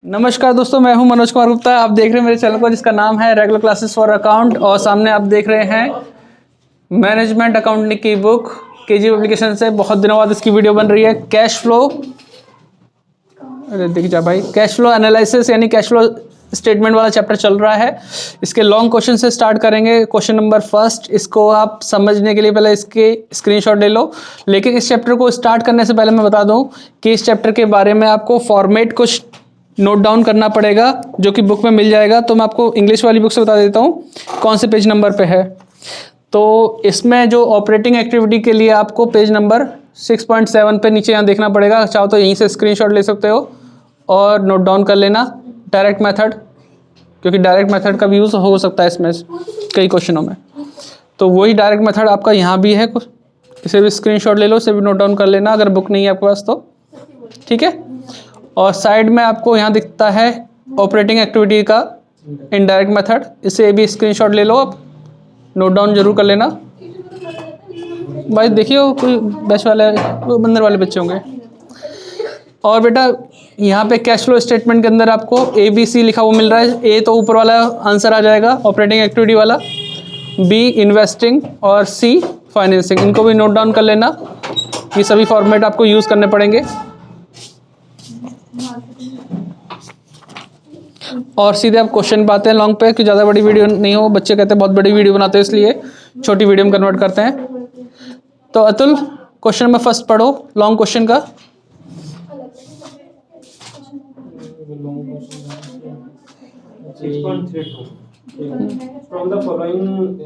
नमस्कार दोस्तों, मैं हूं मनोज कुमार गुप्ता। आप देख रहे हैं मेरे चैनल को जिसका नाम है रेगुलर क्लासेस फॉर अकाउंट, और सामने आप देख रहे हैं मैनेजमेंट अकाउंटिंग की बुक केजी पब्लिकेशन से। बहुत दिनों बाद इसकी वीडियो बन रही है। कैश फ्लो, अरे दिख जा भाई, कैश फ्लो एनालिसिस यानी कैश फ्लो स्टेटमेंट वाला चैप्टर चल रहा है। इसके लॉन्ग क्वेश्चन से स्टार्ट करेंगे। क्वेश्चन नंबर फर्स्ट, इसको आप समझने के लिए पहले इसके स्क्रीनशॉट ले लो। लेकिन इस चैप्टर को स्टार्ट करने से पहले मैं बता दूं कि इस चैप्टर के बारे में आपको फॉर्मेट कुछ नोट डाउन करना पड़ेगा, जो कि बुक में मिल जाएगा। तो मैं आपको इंग्लिश वाली बुक से बता देता हूँ कौन से पेज नंबर पे है। तो इसमें जो ऑपरेटिंग एक्टिविटी के लिए आपको पेज नंबर 6.7 पे नीचे यहाँ देखना पड़ेगा। चाहो तो यहीं से स्क्रीनशॉट ले सकते हो और नोट डाउन कर लेना डायरेक्ट मेथड, क्योंकि डायरेक्ट मेथड का भी यूज़ हो सकता है इसमें कई क्वेश्चनों में। तो वही डायरेक्ट मेथड आपका यहाँ भी है, कुछ इसे भी स्क्रीनशॉट ले लो, इसे भी नोट डाउन कर लेना अगर बुक नहीं है आपके पास तो। ठीक है। और साइड में आपको यहाँ दिखता है ऑपरेटिंग एक्टिविटी का इनडायरेक्ट मेथड, इसे भी स्क्रीनशॉट ले लो, आप नोट डाउन जरूर कर लेना। भाई देखिए कोई बैच वाले बंदर वाले बच्चे होंगे। और बेटा यहाँ पे कैश फ्लो स्टेटमेंट के अंदर आपको ABC लिखा हुआ मिल रहा है। ए तो ऊपर वाला आंसर आ जाएगा ऑपरेटिंग एक्टिविटी वाला, B इन्वेस्टिंग और C फाइनेंसिंग। इनको भी नोट डाउन कर लेना। ये सभी फॉर्मेट आपको यूज़ करने पड़ेंगे। और सीधे आप क्वेश्चन पे आते हैं लॉन्ग पे, कि ज़्यादा बड़ी वीडियो नहीं हो। बच्चे कहते हैं बहुत बड़ी वीडियो बनाते हैं, इसलिए छोटी वीडियो में कन्वर्ट करते हैं। तो अतुल, क्वेश्चन नंबर फर्स्ट पढ़ो लॉन्ग क्वेश्चन का। From the following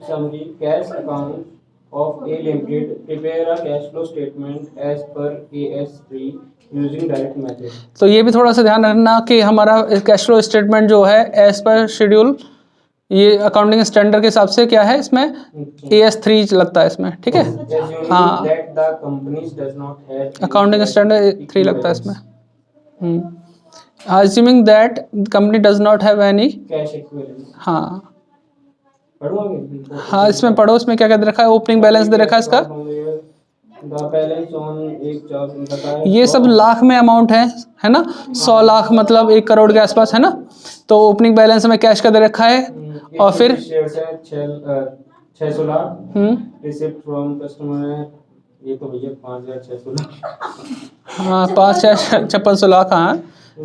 summary, cash account of A Limited, prepare a cash flow statement as per AS3 using direct method. तो ये भी थोड़ा सा ध्यान रखना कि हमारा कैश फ्लो स्टेटमेंट जो है एज पर शेड्यूल, ये अकाउंटिंग स्टैंडर्ड के हिसाब से क्या है, इसमें AS3 लगता है इसमें। ठीक है। हाँ, That the companies does not have accounting standard 3 लगता है इसमें। Assuming that company does not have any, cash equivalent. हाँ पढ़ूंगा हाँ, इसमें पढ़ो। इसमें क्या क्या दे रखा है, ओपनिंग बैलेंस दे रखा है इसका। बैलेंस ऑन एक चार ये सब लाख में अमाउंट है ना। 100 लाख मतलब 1 करोड़ के आसपास है ना। तो ओपनिंग बैलेंस में कैश का दे रखा है। और फिर 600 लाख रिसिप्ट फ्रॉम कस्टमर है। ये तो भैया 5,600 लाख। हाँ, 5,56 लाख। हाँ,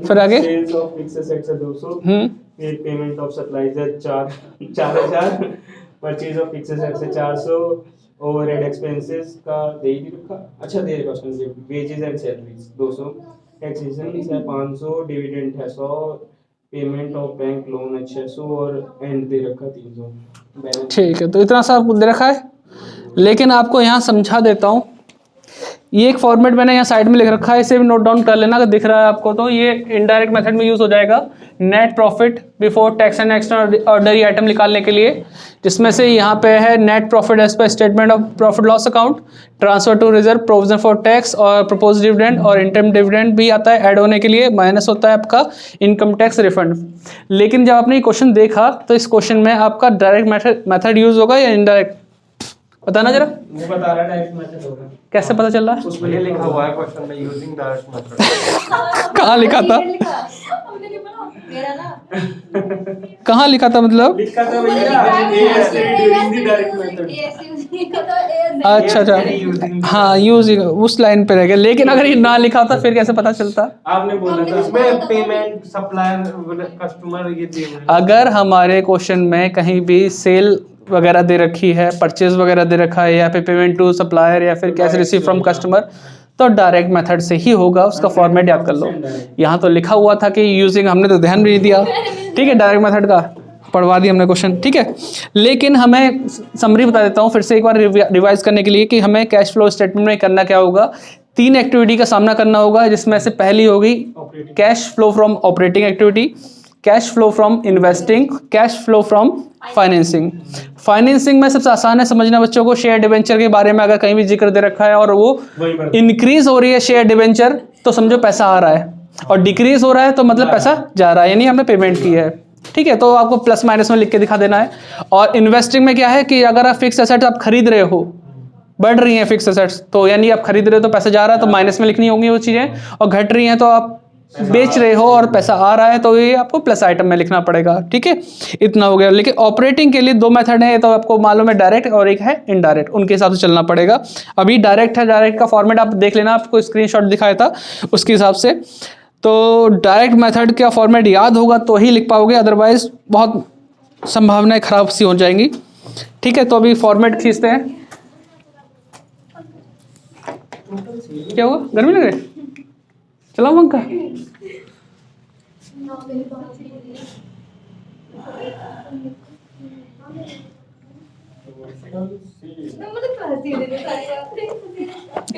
फिर आगे सेल्स ऑफ फिक्स्ड एसेट्स है 200। फिर पेमेंट ऑफ सप्लाईज है 4,000। परचेज ऑफ फिक्स्ड एसेट्स है 400। ओवरहेड एक्सपेंसेस का दे ही रखा। अच्छा दे रखा उसमें वेजेस एंड सैलरीज 200। टैक्सेशन है 500। डिविडेंड है 100। पेमेंट ऑफ बैंक लोन है 600 और एंड दे रखा 300। ठीक है। तो इतना सा दे रखा है। लेकिन आपको यहाँ समझा देता हूँ, ये एक फॉर्मेट मैंने यहाँ साइड में लिख रखा है, इसे भी नोट डाउन कर लेना अगर दिख रहा है आपको तो। ये इनडायरेक्ट मेथड में यूज़ हो जाएगा net profit before tax and extraordinary item निकालने के लिए, जिसमें से यहाँ पे है net profit as per statement of profit loss account, transfer to reserve, provision for tax और प्रपोज डिविडेंड और इंटरम डिविडेंड भी आता है ऐड होने के लिए। माइनस होता है आपका इनकम टैक्स रिफंड। लेकिन जब आपने ये क्वेश्चन देखा तो इस क्वेश्चन में आपका डायरेक्ट मेथड यूज होगा या इनडायरेक्ट, बताना जरा। वो बता रहा है डायरेक्ट मेथड होगा। कैसे पता चल रहा है? उसमें ये लिखा हुआ है क्वेश्चन में यूजिंग डायरेक्ट मेथड। कहाँ लिखा था? कहाँ लिखा था मतलब? लिखा था भैया यूजिंग डायरेक्ट मेथड। अच्छा, हाँ यूज उस लाइन पे रह गया। लेकिन अगर ये ना लिखा होता फिर कैसे पता चलता? आपने बोला था इसमें पेमेंट सप्लायर कस्टमर ये दिए। अगर हमारे क्वेश्चन में कहीं भी सेल वगैरह दे रखी है, परचेज वगैरह दे रखा है, या फिर पेमेंट टू सप्लायर, या फिर कैश रिसीव फ्रॉम कस्टमर, तो डायरेक्ट मेथड से ही होगा। उसका फॉर्मेट याद कर लो। यहाँ तो लिखा हुआ था कि यूजिंग, हमने तो ध्यान भी नहीं दिया। ठीक है, डायरेक्ट मेथड का पढ़वा दिया हमने क्वेश्चन। ठीक है। लेकिन हमें समरी बता देता हूँ फिर से एक बार रिवाइज करने के लिए कि हमें कैश फ्लो स्टेटमेंट में करना क्या होगा। 3 एक्टिविटी का सामना करना होगा, जिसमें से पहली होगी cash flow from operating activity, cash flow from investing, cash flow from financing. Financing में सबसे आसान है समझना बच्चों को। शेयर डिवेंचर के बारे में अगर कहीं भी जिक्र दे रखा है और वो इंक्रीज हो रही है शेयर डिवेंचर, तो समझो पैसा आ रहा है, और डिक्रीज हो रहा है तो मतलब पैसा जा रहा है, यानी हमने पेमेंट की है। ठीक है, तो आपको प्लस माइनस में लिख के दिखा देना है। और इन्वेस्टिंग में क्या है कि अगर आप फिक्स एसेट आप खरीद रहे हो, बढ़ रही हैं फिक्स एसेट्स, तो यानी आप खरीद रहे हो तो पैसा जा रहा है, तो माइनस में लिखनी होंगी वो चीज़ें, और घट रही हैं तो आप बेच रहे हो और पैसा आ रहा है तो ये आपको प्लस आइटम में लिखना पड़ेगा, ठीक है। इतना हो गया। लेकिन ऑपरेटिंग के लिए दो मेथड है, तो आपको मालूम है डायरेक्ट और एक है इनडायरेक्ट, उनके हिसाब से चलना पड़ेगा। अभी डायरेक्ट है, डायरेक्ट का फॉर्मेट आप देख लेना, आपको स्क्रीनशॉट दिखाया था उसके हिसाब से। तो डायरेक्ट मेथड का फॉर्मेट याद होगा तो ही लिख पाओगे, अदरवाइज बहुत संभावनाएं खराब सी हो जाएंगी, ठीक है। तो अभी फॉर्मेट खींचते हैं। क्या हुआ, गर्मी लग रही? चलाओ पंखा।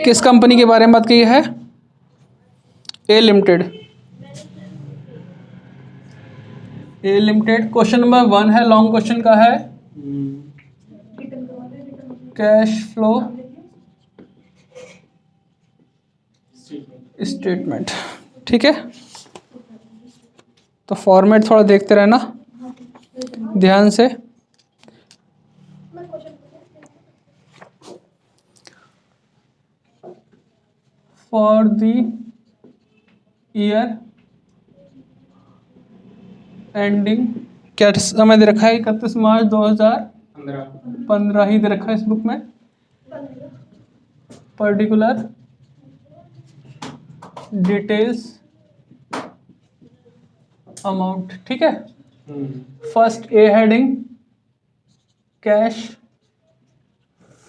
किस कंपनी के बारे में बात की है? ए लिमिटेड। ए लिमिटेड। क्वेश्चन नंबर 1 है, लॉन्ग क्वेश्चन का है, कैश फ्लो स्टेटमेंट, ठीक है। तो फॉर्मेट थोड़ा देखते रहना ध्यान से। फॉर द ईयर एंडिंग, क्या समय दे रखा है? 31 मार्च 2015 ही दे रखा है इस बुक में। पर्टिकुलर डिटेल्स अमाउंट, ठीक है। First A heading, cash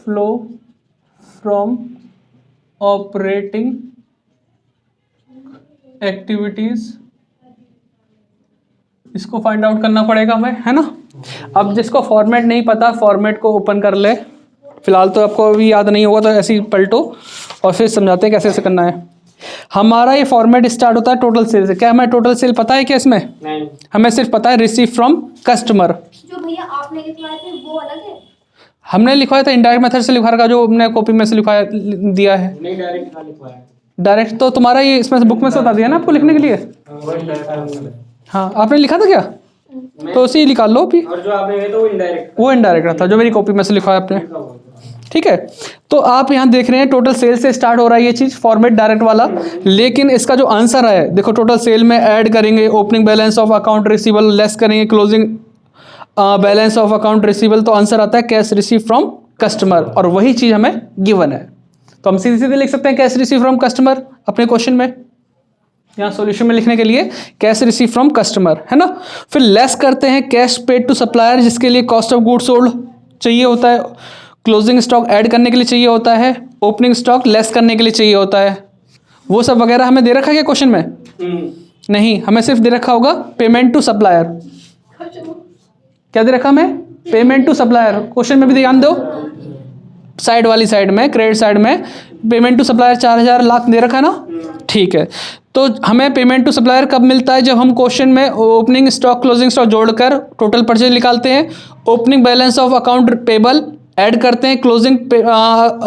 flow from operating activities, इसको फाइंड आउट करना पड़ेगा हमें, है ना। अब जिसको फॉर्मेट नहीं पता, फॉर्मेट को ओपन कर ले। फिलहाल तो आपको अभी याद नहीं होगा, तो ऐसे ही पलटो और फिर समझाते हैं कैसे कैसे करना है। हमारा ये फॉर्मेट स्टार्ट होता है टोटल सेल से। क्या हमें टोटल सेल पता है क्या इसमें? नहीं। हमें सिर्फ पता है रिसीव फ्रॉम कस्टमर। जो भैया आपने लिखवाए थे वो अलग है? हमने लिखवाया था इनडायरेक्ट मेथड से लिखवा रखा, जो हमने कॉपी में से लिखवाया दिया है। नहीं, डायरेक्ट कहाँ लिखवाया है? डायरेक्ट तो तुम्हारा ये इसमें बुक में से बता दिया ना आपको लिखने के लिए। वो indirect हाँ, आपने लिखा था क्या? तो उसी निकाल लो अभी। और जो आपने ये तो वो इनडायरेक्ट वो इनडायरेक्ट था जो मेरी कॉपी में से लिखवाया आपने, ठीक है। तो आप यहाँ देख रहे हैं टोटल सेल से स्टार्ट हो रहा है ये चीज़, फॉर्मेट डायरेक्ट वाला। लेकिन इसका जो आंसर है देखो, टोटल सेल में ऐड करेंगे opening balance of account receivable, less करेंगे closing balance of account receivable, तो आंसर आता है कैश रिसीव फ्रॉम कस्टमर, और वही चीज़ हमें गिवन है। तो हम सीधे सीधे लिख सकते हैं कैश रिसीव फ्रॉम कस्टमर अपने क्वेश्चन में, यहाँ सॉल्यूशन में लिखने के लिए कैश रिसीव फ्रॉम कस्टमर, है ना। फिर लेस करते हैं कैश पेड टू सप्लायर, जिसके लिए कॉस्ट ऑफ गुड्स सोल्ड चाहिए होता है, क्लोजिंग स्टॉक ऐड करने के लिए चाहिए होता है, ओपनिंग स्टॉक लेस करने के लिए चाहिए होता है। वो सब वगैरह हमें दे रखा है क्या क्वेश्चन में? नहीं, हमें सिर्फ दे रखा होगा पेमेंट टू सप्लायर। क्या दे रखा हमें? Payment to supplier. क्वेश्चन में भी ध्यान दो, साइड वाली साइड में, क्रेडिट साइड में पेमेंट टू सप्लायर 4000 लाख दे रखा है ना, ठीक है। तो हमें पेमेंट टू सप्लायर कब मिलता है? जब हम क्वेश्चन में ओपनिंग स्टॉक क्लोजिंग स्टॉक जोड़कर टोटल परचेज निकालते हैं, opening balance of account payable add करते हैं, closing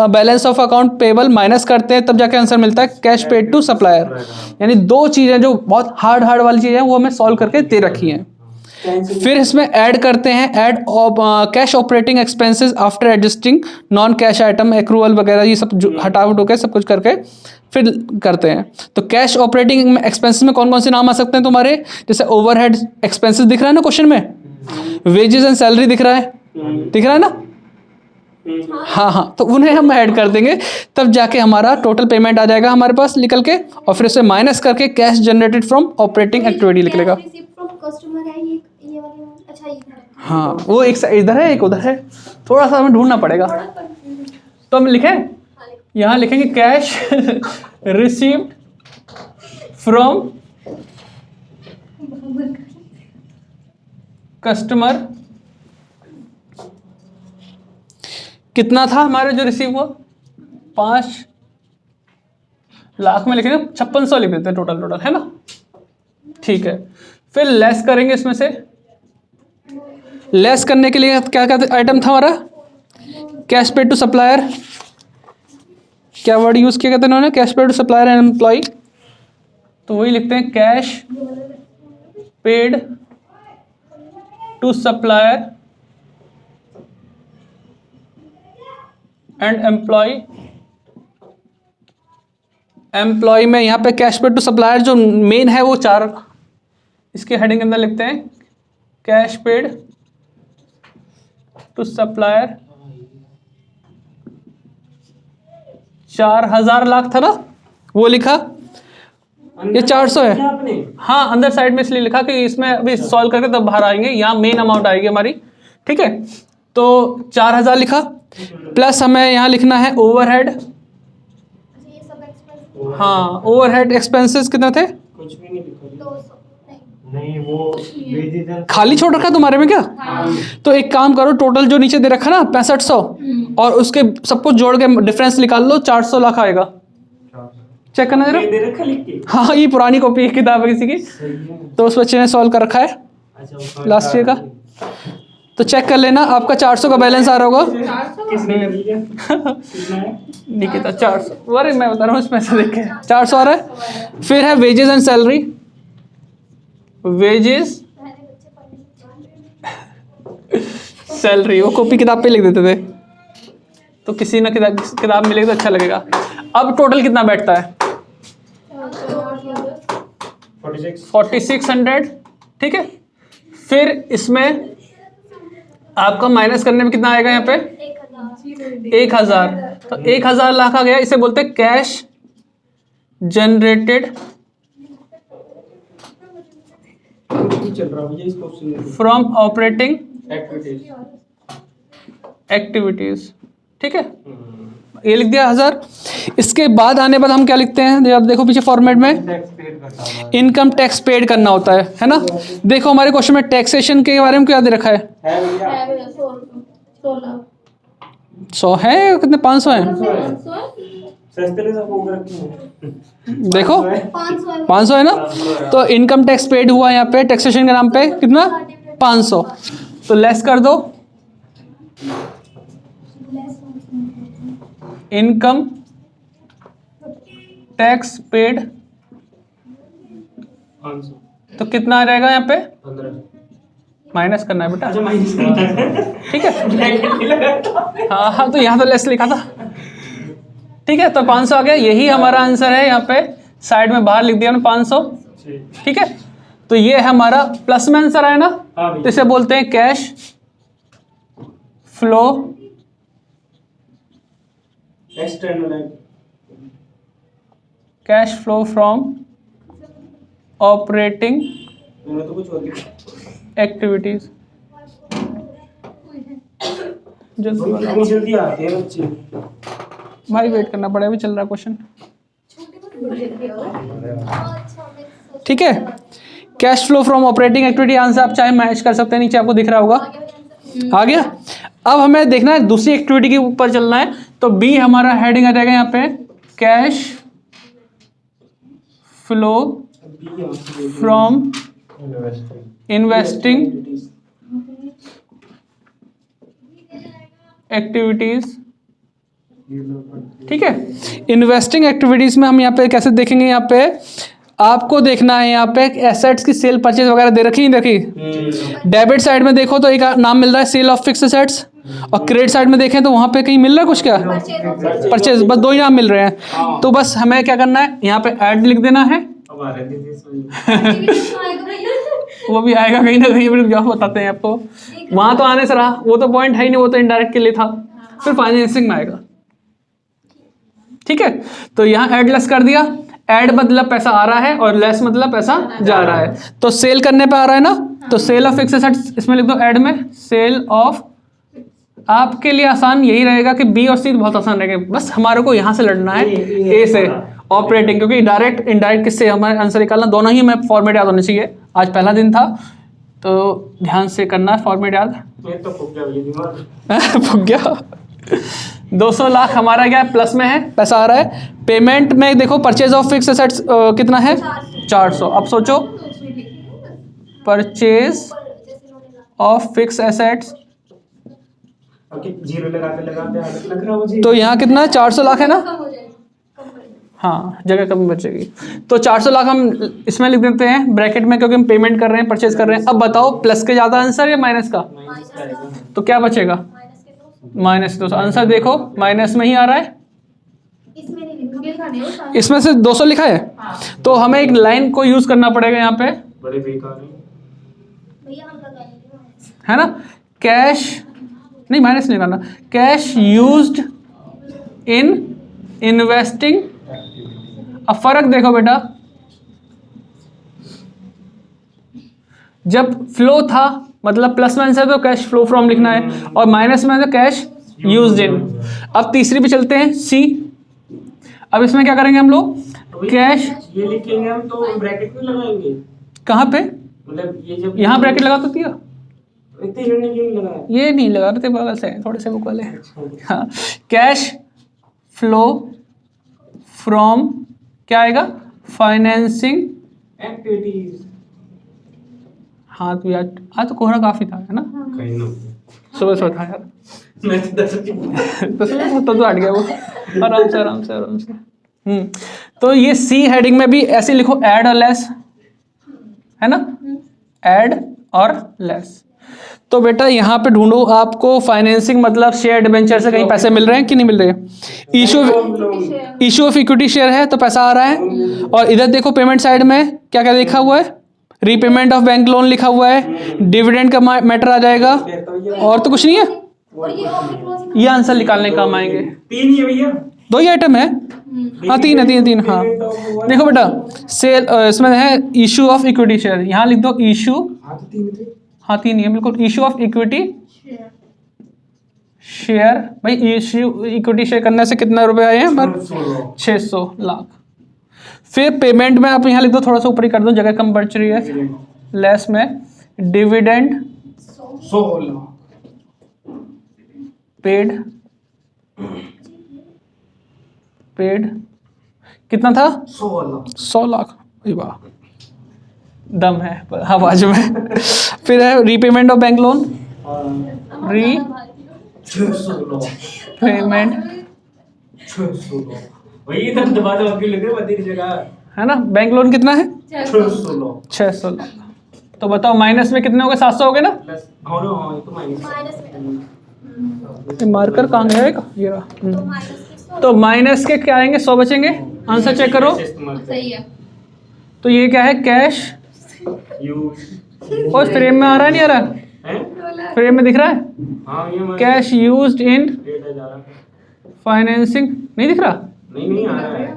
balance of account payable minus करते हैं, तब जाके आंसर मिलता है कैश पेड टू सप्लायर। यानी दो चीज़ें जो बहुत हार्ड वाली चीज़ें हैं वो हमें सॉल्व करके दे रखी हैं। फिर इसमें ऐड करते हैं add cash operating expenses after adjusting non cash item accrual वगैरह, ये सब हटा उठ के सब कुछ करके फिर करते हैं। तो कैश ऑपरेटिंग एक्सपेंसेस में कौन कौन से नाम आ सकते हैं तुम्हारे? जैसे ओवरहेड एक्सपेंसेस दिख रहा है ना क्वेश्चन में, वेजेस एंड सैलरी दिख रहा है ना। हाँ, तो उन्हें हम ऐड कर देंगे, तब जाके हमारा टोटल पेमेंट आ जाएगा हमारे पास निकल के, और फिर उसे माइनस करके cash generated from operating activity लिख लेगा। कस्टमर है ये वाली, अच्छा ये था। हाँ, वो एक इधर है एक उधर है, थोड़ा सा हमें ढूंढना पड़ेगा। तो हम लिखें, यहाँ लिखेंगे कैश रिसीव्ड फ्रॉम कस्टमर। कितना था हमारे जो रिसीव हुआ? 5 लाख में लिखेंगे 5600 लिख देते हैं टोटल, है ना, ठीक है। फिर लेस करेंगे इसमें से, लेस करने के लिए क्या क्या आइटम था हमारा? Cash paid to supplier. क्या वर्ड यूज किया कहते हैं उन्होंने? Cash paid to supplier and employ. तो वही लिखते हैं cash paid to supplier and employ employ में यहाँ पे कैश पेड टू सप्लायर जो मेन है वो 4, इसके हेडिंग के अंदर लिखते हैं cash paid to supplier 4,000 lakh था ना, वो लिखा, ये 400 है। आपने हाँ अंदर साइड में इसलिए लिखा कि इसमें अभी सॉल्व करके तब बाहर आएंगे, यहाँ मेन अमाउंट आएगी हमारी, ठीक है। तो 4,000 लिखा, प्लस हमें यहाँ लिखना है ओवरहेड। अच्छा ये सब एक्सपेंस हाँ ओवरहेड एक्सपेंसेस कितने थे, कुछ भी नहीं लिखा 200 नहीं नहीं, वो वेजेस खाली छोड़ रखा तुम्हारे में क्या? तो एक काम करो, टोटल जो नीचे दे रखा ना 6500 और उसके सबको जोड़ के डिफरेंस निकाल लो, 400 लाख आएगा। चेक करना जरा। दे रखा लिख के। हाँ ये पुरानी कॉपी की किताब है किसी की, सही है। तो उस बच्चे ने सॉल्व कर रखा है अच्छा वो लास्ट ईयर का, तो चेक कर लेना आपका 400 का बैलेंस आ रहा होगा। किसने कर लिया? कितना है? निकिता 400, अरे मैं बता रहा हूँ इसमें से देख के 400 आ रहा है। फिर है वेजेस एंड सैलरी, वेजेस पहले बच्चे पढ़ने सैलरी वो कॉपी किताब पे लिख देते थे, तो किसी ना किताब मिलेगी तो अच्छा लगेगा। अब टोटल कितना बैठता है 46 4600, ठीक है। फिर इसमें आपका माइनस करने में कितना आएगा यहाँ पे 1,000, तो 1,000 लाख आ गया, इसे बोलते हैं कैश जनरेटेड चल रहा भैया इस क्वेश्चन में फ्रॉम ऑपरेटिंग एक्टिविटीज। एक्टिविटीज, ठीक है। ये लिख दिया 1000। इसके बाद आने बाद हम क्या लिखते हैं, जब देखो पीछे फॉर्मेट में टैक्स पेड करता हूं इनकम टैक्स पेड करना होता है ना। देखो हमारे क्वेश्चन में टैक्सेशन के बारे में क्या दे रखा है, है भैया 100 है, कितने 500 है, सस्ते ले सब हो रखे हैं। देखो 500 500 है ना। तो इनकम टैक्स पेड हुआ यहाँ पे टैक्सेशन के नाम पे कितना 500, तो लेस कर दो इनकम टैक्स पेड, 500 तो कितना आ जाएगा यहाँ पे, 15। माइनस करना है बेटा, अच्छा माइनस करना है। ठीक है। हाँ हाँ तो यहाँ तो लेस लिखा था, ठीक है। तो 500 आ गया, यही हमारा आंसर है। यहाँ पे साइड में बाहर लिख दिया हमने 500, ठीक है। तो ये है हमारा प्लस में आंसर आया ना, हाँ भैया। तो इसे बोलते हैं कैश फ्लो एक्सटर्नल है। कैश फ्लो फ्रॉम ऑपरेटिंग मैंने तो कुछ और लिखा। एक्टिविटीज। जल्दी वाला इतनी जल्दी आते हैं बच्चे। भाई, वेट करना पड़ेगा, अभी चल रहा क्वेश्चन, अच्छा ठीक है। Cash flow from operating activity answer आप चाहे मैच कर सकते हैं, नीचे आपको दिख रहा होगा, आ गया। अब हमें देखना है दूसरी एक्टिविटी के ऊपर चलना है, तो बी हमारा हेडिंग आ जाएगा यहाँ पे cash flow from investing activities, ठीक है। इन्वेस्टिंग एक्टिविटीज में हम यहाँ पे कैसे देखेंगे, यहाँ पे आपको देखना है यहाँ पे एसेट्स की सेल परचेज वगैरह दे रखी नहीं देखी। डेबिट साइड में देखो तो एक नाम मिल रहा है सेल ऑफ फिक्स एसेट्स, और क्रेडिट साइड में देखें तो वहाँ पे कहीं मिल रहा है कुछ क्या, परचेज, बस 2 ही नाम मिल रहे हैं। तो बस हमें क्या करना है, यहाँ पे ऐड लिख देना है, हमारे दीदी से वो भी आएगा कहीं ना कहीं, रुक जाओ बताते हैं आपको। वहाँ तो आने से रहा, वो तो पॉइंट है ही नहीं, वो तो इनडायरेक्ट के लिए था, फिर फाइनेंसिंग में आएगा, ठीक है। तो यहाँ ऐड लेस कर दिया, ऐड मतलब पैसा आ रहा है और लेस मतलब पैसा जा रहा है, तो सेल करने पे आ रहा है ना, तो सेल ऑफ फिक्स एसेट्स इसमें लिख दो ऐड में, सेल ऑफ। आपके लिए आसान यही रहेगा कि बी और सी बहुत आसान रहेगा, बस हमारे को यहाँ से लड़ना है ए से ऑपरेटिंग, क्योंकि डायरेक्ट इनडायरेक्ट किससे हमारे आंसर निकालना, दोनों ही हमें फॉर्मेट याद होने चाहिए। आज पहला दिन था तो ध्यान से करना फॉर्मेट याद। ये तो फूक गया भैया दिमाग। फूक गया। 200 लाख हमारा क्या प्लस में है, पैसा आ रहा है। पेमेंट में देखो परचेज ऑफ फिक्स एसेट्स कितना है 400। अब सोचो purchase of fix assets, zero लगाते लगाते हालत लग रहा मुझे। तो यहाँ कितना 400 लाख है ना, हाँ जगह कम बचेगी, तो 400 लाख हम इसमें लिख देते हैं ब्रैकेट में, क्योंकि हम पेमेंट कर रहे हैं, परचेज कर रहे हैं। अब बताओ प्लस के ज़्यादा आंसर या माइनस का, तो क्या बचेगा -200। आंसर देखो माइनस में ही आ रहा है, इसमें नहीं लिखा दिखाने हो सारे। इसमें से 200 लिखा है, तो हमें एक लाइन को यूज करना पड़ेगा यहाँ पे, बड़े बेकार हैं। भैया हम लगा देंगे। है ना। कैश नहीं, माइनस नहीं करना, कैश यूज्ड इन इन्वेस्टिंग। अब फर्क देखो बेटा, जब फ्लो था मतलब प्लस में आंसर तो कैश फ्लो फ्रॉम लिखना है, और माइनस में तो कैश यूज्ड इन। अब तीसरी पे चलते हैं, सी। अब इसमें क्या करेंगे हम लोग, कैश ये लिखेंगे हम तो ब्रैकेट में लगाएंगे, कहाँ पे, मतलब ये जब यहाँ ब्रैकेट लगा तो दिया, इतने इन्होंने क्यों नहीं लगाया? ये नहीं लगा रहे थे, बगल से थोड़े से बुक वाले। हाँ, कैश फ्लो फ्रॉम क्या आएगा, फाइनेंसिंग एक्टिविटीज। हाँ तो यार आज तो कोहरा काफी था, है ना, कहीं ना सुबह सुबह था यार। मैं तो दस तो सुबह तो हट गया वो, आराम से आराम से आराम से। तो ये सी हेडिंग में भी ऐसे लिखो, ऐड और लेस, है ना, ऐड और लेस। तो बेटा यहाँ पे ढूंढो आपको फाइनेंसिंग मतलब शेयर डिबेंचर से कहीं पैसे मिल रहे हैं कि नहीं मिल रहे हैं। इशू ऑफ इक्विटी शेयर है तो पैसा आ रहा है, और इधर देखो पेमेंट साइड में क्या क्या लिखा हुआ है, रीपेमेंट ऑफ बैंक लोन लिखा हुआ है, डिविडेंड का मैटर आ जाएगा, और तो कुछ नहीं है। और ये ऑफिस क्लोजिंग ये आंसर निकालने का काम आएंगे। तीन ही है भैया। 2 ही आइटम है, हाँ 3 है, 3 हाँ। देखो बेटा सेल, इसमें है इशू ऑफ इक्विटी शेयर, यहाँ लिख दो इशू, हाँ तो तीन थे। हाँ 3 ही है बिल्कुल। इशू ऑफ इक्विटी शेयर, भाई इशू इक्विटी शेयर करने से कितना रुपए आए हैं, बस 600 लाख। फिर पेमेंट में आप यहाँ लिख दो, थोड़ा सा ऊपर ही कर दो, जगह कम बच रही है, लेस में डिविडेंड 16 पेड कितना था, 16 100 लाख। अरे वाह, दम है आवाज में। फिर है रीपेमेंट ऑफ बैंक लोन, री 16 पेमेंट, 16 वही इधर दबा दबा के लिख रहे बदी की जगह, है ना। बैंक लोन कितना है, 16 600 लाख। तो बताओ माइनस में कितने हो गए, 700 हो गए ना। प्लस हाँ ये तो माइनस माइनस में ये मार्कर कहाँ गया है, ये रहा। तो माइनस के 100 तो माइनस के क्या आएंगे, 100 बचेंगे। आंसर चेक करो। सही है। तो ये क्या है, कैश, यूज और फ्रेम में आ रहा है नहीं आ रहा, हैं? फ्रेम में दिख रहा है, हाँ ये हमारे कैश यूज्ड इन रेट है जा रहा है। फाइनेंसिंग, नहीं दिख रहा, नहीं आ रहा है।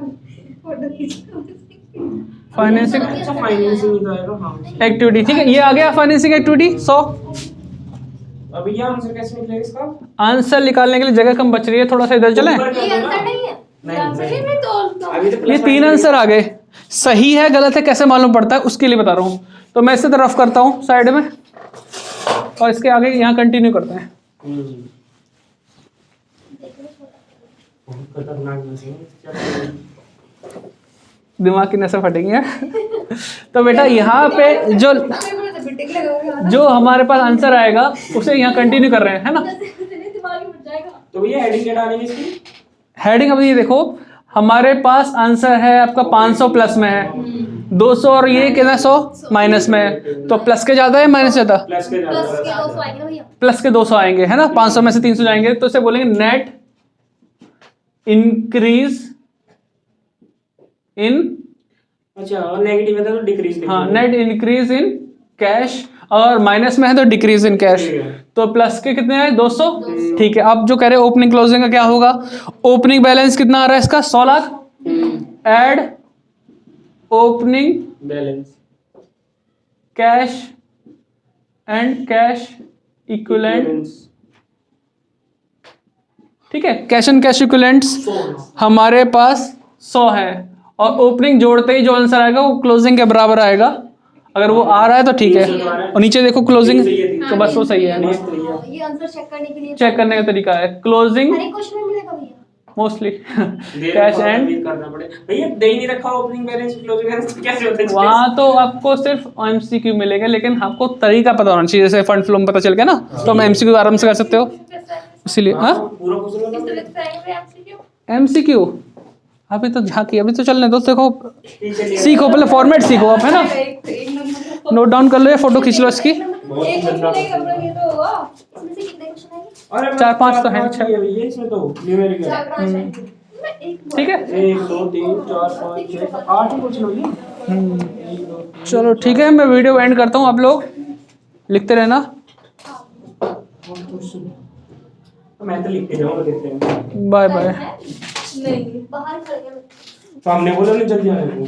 फाइनेंसिंग अच्छा फाइनेंसिंग ही तो आएगा। हाँ एक्टिविटी, ठीक है, ये आ गया फाइनेंसिंग एक्टिविटी 100। अब ये आंसर कैसे निकलेगा इसका? आंसर निकालने के लिए जगह कम बच रही है, थोड़ा सा इधर चलें। ऊपर कर ये दो ना। आंसर नहीं है, नहीं, ये आंसर नहीं। नहीं, मैं तो अभी तो ये प्लस 3 आंसर आ गए, सही है गलत है कैसे मालूम पड़ता है, उसके लिए बता रहा हूँ। तो मैं इसे तो रफ करता हूँ साइड में, और इसके आगे यहाँ कंटिन्यू करते हैं। बहुत खतरनाक मशीन है। दिमाग की नसें फटेंगी यार। तो बेटा यहाँ पे जो हमारे पास आंसर आएगा उसे यहाँ कंटिन्यू कर रहे हैं, है ना। दिमाग ही फट जाएगा। तो भैया हेडिंग क्या डालेंगे इसकी? हेडिंग अब ये देखो, हमारे पास आंसर है आपका 500 प्लस में है, 200 और ये कितना 100 माइनस में है, तो प्लस के ज्यादा है माइनस ज्यादा, प्लस के प्लस के ज्यादा 200 आएंगे ना भैया। प्लस के 200 आएंगे, है ना। 500 में से 300 जाएंगे, तो इसे बोलेंगे नेट इंक्रीज इन, अच्छा और नेगेटिव है तो डिक्रीज हाँ नेट इंक्रीज इन कैश, और माइनस में है तो डिक्रीज इन कैश। ठीक है। तो प्लस के कितने हैं 200, ठीक है। अब जो कह रहे हैं ओपनिंग क्लोजिंग का क्या होगा, ओपनिंग बैलेंस कितना आ रहा है इसका 100 lakh, add opening balance cash and cash equivalent, ठीक है। कैश एंड कैश इक्विवेलेंट्स हमारे पास 100 है, और ओपनिंग जोड़ते ही जो आंसर आएगा वो क्लोजिंग के बराबर आएगा, अगर वो आ रहा है तो ठीक है। और नीचे देखो क्लोजिंग, तो बस वो सही है। ये आंसर चेक करने के लिए चेक करने का तरीका है क्लोजिंग हर एक क्वेश्चन में मिलेगा भैया। मोस्टली कैश कैश एंड, करना पड़े भैया, दे ही नहीं रखा ओपनिंग बैलेंस क्लोजिंग बैलेंस तो कैसे होता है? वहाँ तो आपको सिर्फ एमसीक्यू मिलेगा, लेकिन आपको तरीका पता होना चाहिए। जैसे फंड फ्लो में पता चल गया ना, तो हम एमसीक्यू आराम से कर सकते हो, इसीलिए। हाँ पूरा क्वेश्चन एमसीक्यू अभी तो झांकी, अभी तो चलने दो, देखो सीखो पहले, फॉर्मेट सीखो आप, है ना। नोट डाउन कर लो या फोटो खींच लो इसकी। एक क्वेश्चन नहीं कर पाएंगे तो होगा। इसमें से कितने क्वेश्चन आएंगे? अरे 4-5 तो हैं, 6 ये इसमें तो न्यूमेरिकल 4-5 आएंगे। मैं ठीक है। 1 2 3 4 5 6 8 ही क्वेश्चन होगी। 1 2 3 चलो ठीक है, मैं वीडियो एंड करता हूँ, आप लोग लिखते रहना। मैं तो लिख के जाऊंगा, देखते हैं। Bye bye. नहीं बाहर खड़े हैं। सामने बोलो नहीं, जल्दी आने को।